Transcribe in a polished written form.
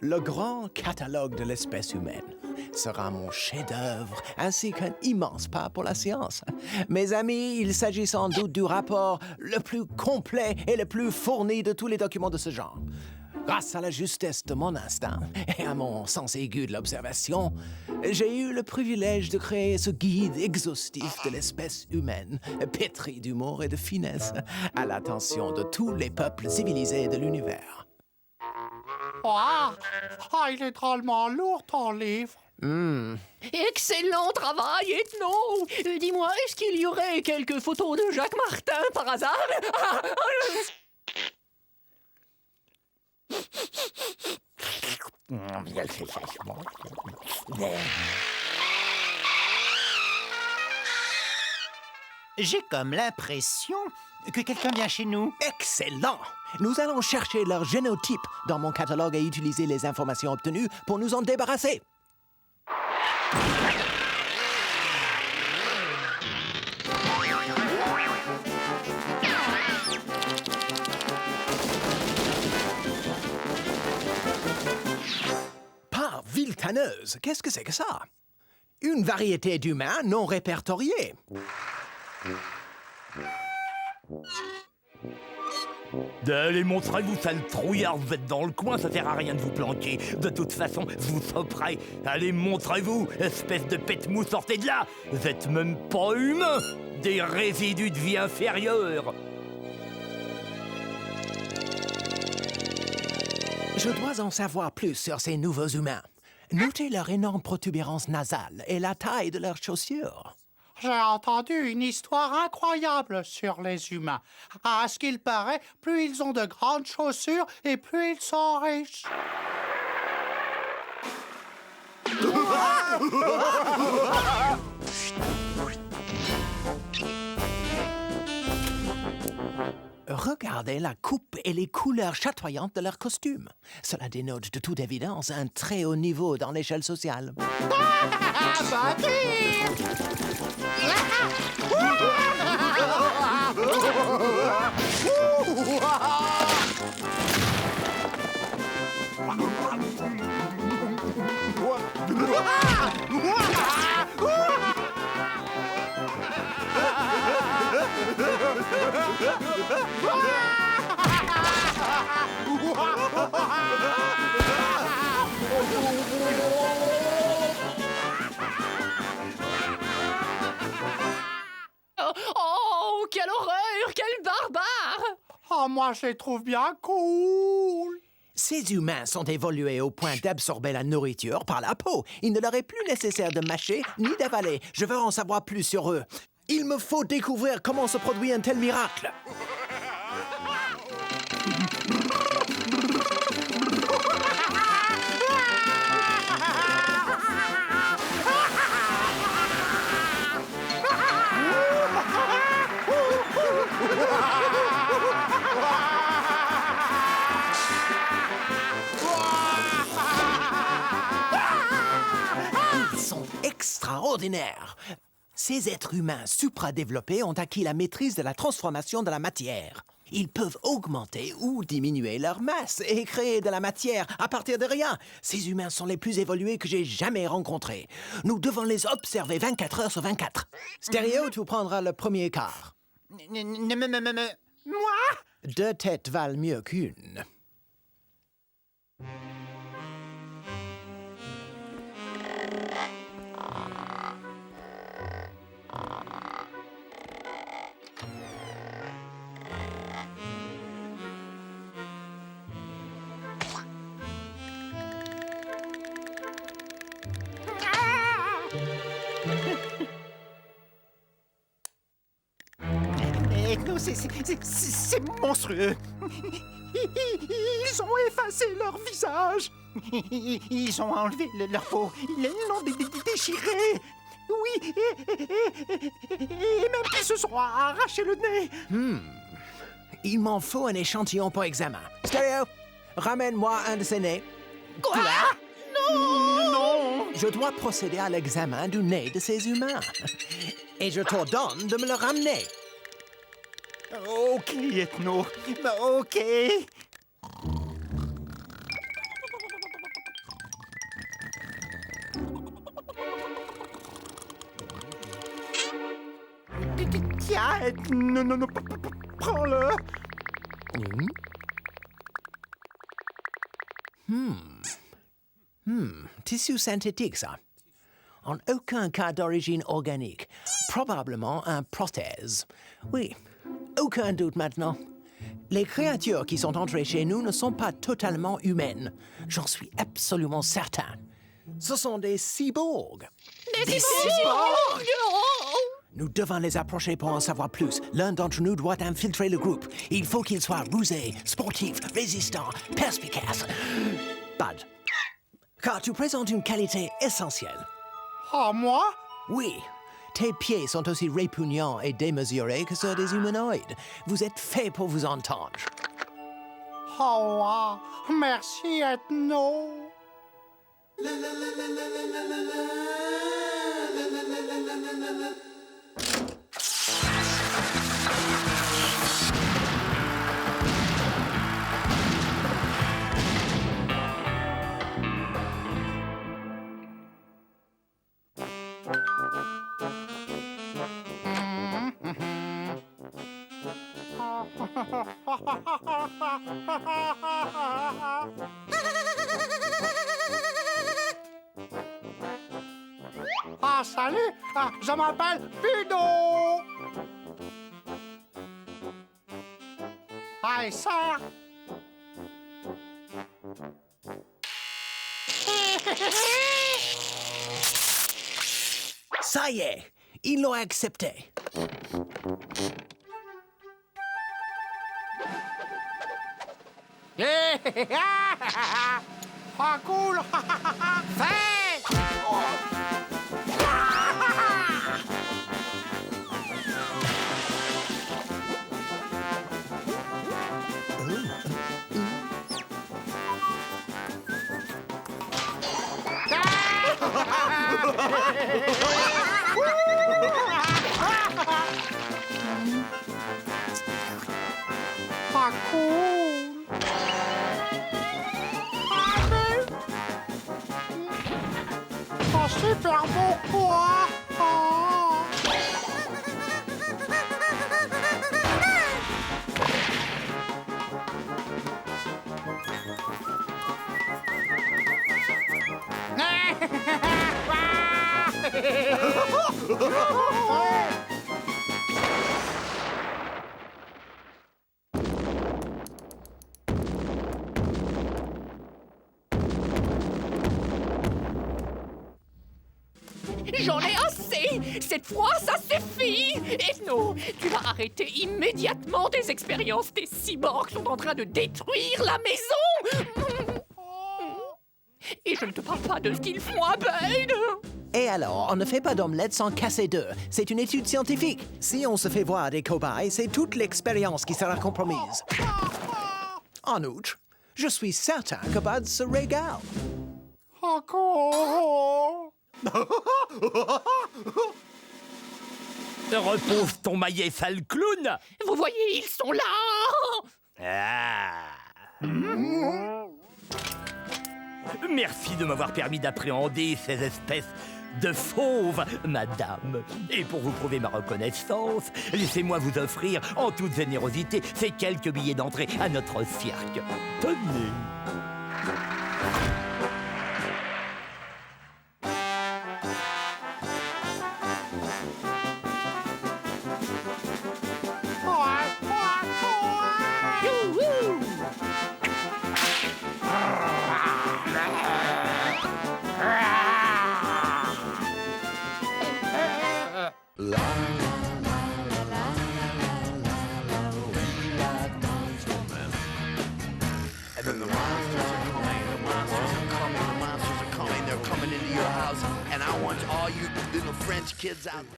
Le grand catalogue de l'espèce humaine sera mon chef-d'œuvre, ainsi qu'un immense pas pour la science. Mes amis, il s'agit sans doute du rapport le plus complet et le plus fourni de tous les documents de ce genre. Grâce à la justesse de mon instinct et à mon sens aigu de l'observation, j'ai eu le privilège de créer ce guide exhaustif de l'espèce humaine, pétri d'humour et de finesse, à l'attention de tous les peuples civilisés de l'univers. Il est drôlement lourd, ton livre. Excellent travail, Ethno! Dis-moi, est-ce qu'il y aurait quelques photos de Jacques Martin, par hasard? J'ai comme l'impression que quelqu'un vient chez nous. Excellent! Nous allons chercher leur génotype dans mon catalogue et utiliser les informations obtenues pour nous en débarrasser. Par viltaneuse, qu'est-ce que c'est que ça? Une variété d'humains non répertoriés. Allez, montrez-vous, sale trouillard, vous êtes dans le coin, ça sert à rien de vous planquer. De toute façon, vous soperez. Allez, montrez-vous, espèce de pète-mou, sortez de là. Vous êtes même pas humains, des résidus de vie inférieure. Je dois en savoir plus sur ces nouveaux humains. Notez leur énorme protubérance nasale et la taille de leurs chaussures. J'ai entendu une histoire incroyable sur les humains. À ce qu'il paraît, plus ils ont de grandes chaussures et plus ils sont riches. Regardez la coupe et les couleurs chatoyantes de leurs costumes. Cela dénote de toute évidence un très haut niveau dans l'échelle sociale. Oh, quelle horreur! Quel barbare! Moi, je les trouve bien cool. Ces humains sont évolués au point d'absorber la nourriture par la peau. Il ne leur est plus nécessaire de mâcher ni d'avaler. Je veux en savoir plus sur eux. Il me faut découvrir comment se produit un tel miracle. Ils sont extraordinaires. Ces êtres humains supradéveloppés ont acquis la maîtrise de la transformation de la matière. Ils peuvent augmenter ou diminuer leur masse et créer de la matière à partir de rien. Ces humains sont les plus évolués que j'ai jamais rencontrés. Nous devons les observer 24 heures sur 24. Stéréo, tu prendras le premier quart. Moi? 2 têtes valent mieux qu'une. Ethno, c'est monstrueux. Ils ont effacé leur visage. Ils ont enlevé leur peau. Ils l'ont déchiré. Oui, et même qu'ils se sont arraché le nez. Il m'en faut un échantillon pour examen. Stéréo, ramène-moi un de ces nez. Quoi? Non. Je dois procéder à l'examen du nez de ces humains. Et je t'ordonne de me le ramener. OK, Ethno. OK. Tiens, non, prends-le. Tissu synthétique, ça. En aucun cas d'origine organique. Probablement un prothèse. Oui, aucun doute maintenant. Les créatures qui sont entrées chez nous ne sont pas totalement humaines. J'en suis absolument certain. Ce sont des cyborgs. Des cyborgs! Nous devons les approcher pour en savoir plus. L'un d'entre nous doit infiltrer le groupe. Il faut qu'il soit rusé, sportif, résistant, perspicace. Bud, car tu présentes une qualité essentielle. Ah, moi? Oui, tes pieds sont aussi répugnants et démesurés que ceux des humanoïdes. Vous êtes fait pour vous entendre. Oh, ah, merci, Ethno. Ah, salut! Ah, je m'appelle Pudo! Hey, sœur! Ça y est, ils l'ont accepté. Ah, cool! Fait! Ah, cool! Ah, mais... Oh, super beau, quoi! Oh. J'en ai assez! Cette fois, ça suffit! Ethno, tu vas arrêter immédiatement tes expériences. Tes cyborgs sont en train de détruire la maison! Et je ne te parle pas de ce qu'ils font à Bud! Et alors, on ne fait pas d'omelette sans casser d'œufs. C'est une étude scientifique. Si on se fait voir des cobayes, c'est toute l'expérience qui sera compromise. En outre, je suis certain que Bud se régale. Encore! Repose ton maillet, sale clown. Vous voyez, ils sont là! Ah. Merci de m'avoir permis d'appréhender ces espèces de fauves, madame. Et pour vous prouver ma reconnaissance, laissez-moi vous offrir, en toute générosité, ces quelques billets d'entrée à notre cirque. Tenez. Youhou! And then the monsters are coming, the monsters are coming, the monsters are coming, they're coming into your house, and I want all you little French kids out there.